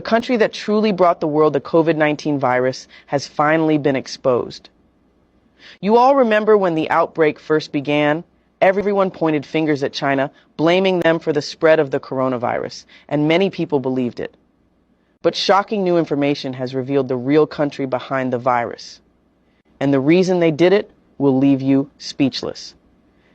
country that truly brought the world the COVID-19 virus has finally been exposed. You all remember when the outbreak first began? Everyone pointed fingers at China, blaming them for the spread of the coronavirus, and many people believed it. But shocking new information has revealed the real country behind the virus. And the reason they did it will leave you speechless.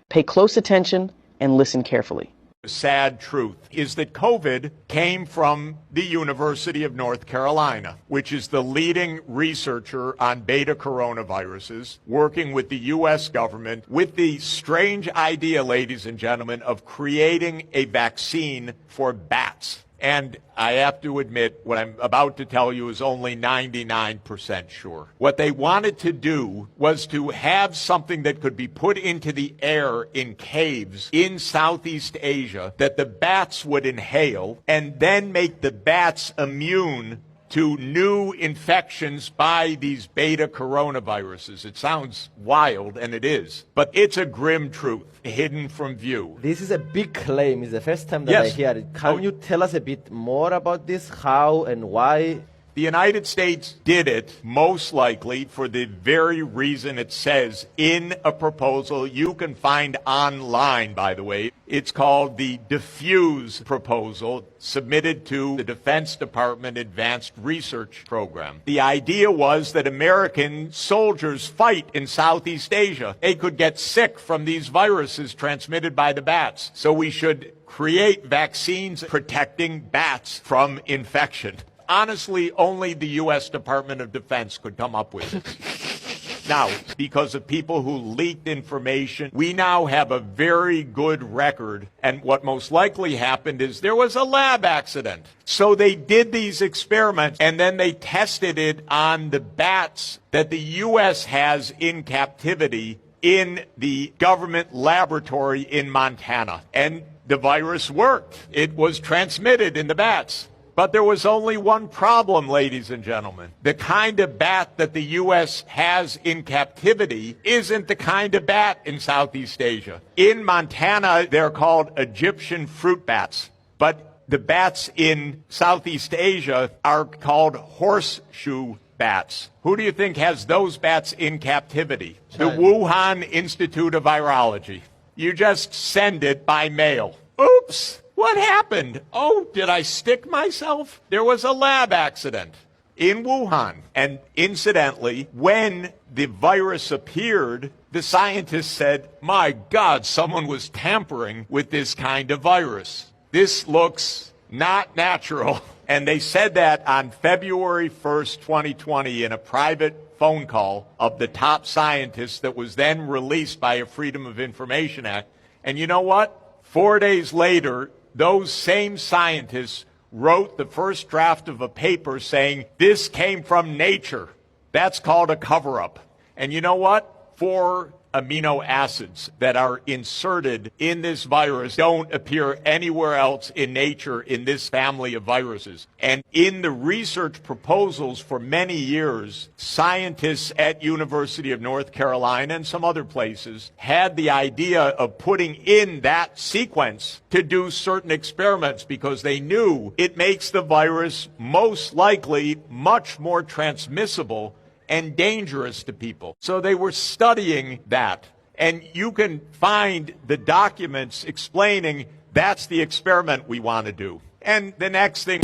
Pay close attention and listen carefully. The sad truth is that COVID came from the University of North Carolina, which is the leading researcher on beta coronaviruses, working with the U.S. government with the strange idea, ladies and gentlemen, of creating a vaccine for bats. And I have to admit, what I'm about to tell you is only 99% sure. What they wanted to do was to have something that could be put into the air in caves in Southeast Asia that the bats would inhale and then make the bats immune to new infections by these beta coronaviruses. It sounds wild, and it is, but it's a grim truth hidden from view. This is a big claim. It's the first time that I hear it. Can you tell us a bit more about this, how and why? The United States did it most likely for the very reason it says in a proposal you can find online, by the way. It's called the Diffuse proposal, submitted to the Defense Department Advanced Research Program. The idea was that American soldiers fight in Southeast Asia. They could get sick from these viruses transmitted by the bats. So we should create vaccines protecting bats from infection. Honestly, only the U.S. Department of Defense could come up with it. Now, because of people who leaked information, we now have a very good record. And what most likely happened is there was a lab accident. So they did these experiments, and then they tested it on the bats that the U.S. has in captivity in the government laboratory in Montana. And the virus worked. It was transmitted in the bats. But there was only one problem, ladies and gentlemen. The kind of bat that the U.S. has in captivity isn't the kind of bat in Southeast Asia. In Montana, they're called Egyptian fruit bats. But the bats in Southeast Asia are called horseshoe bats. Who do you think has those bats in captivity? China. The Wuhan Institute of Virology. You just send it by mail. Oops! What happened? Oh, did I stick myself? There was a lab accident in Wuhan. And incidentally, when the virus appeared, the scientists said, my God, someone was tampering with this kind of virus. This looks not natural. And they said that on February 1st, 2020, in a private phone call of the top scientists that was then released by a Freedom of Information Act. And you know what? 4 days later, those same scientists wrote the first draft of a paper saying this came from nature. That's called a cover-up. And you know what? 4 amino acids that are inserted in this virus don't appear anywhere else in nature in this family of viruses. And in the research proposals for many years, scientists at University of North Carolina and some other places had the idea of putting in that sequence to do certain experiments because they knew it makes the virus most likely much more transmissible and dangerous to people. So they were studying that. And you can find the documents explaining that's the experiment we want to do. And the next thing...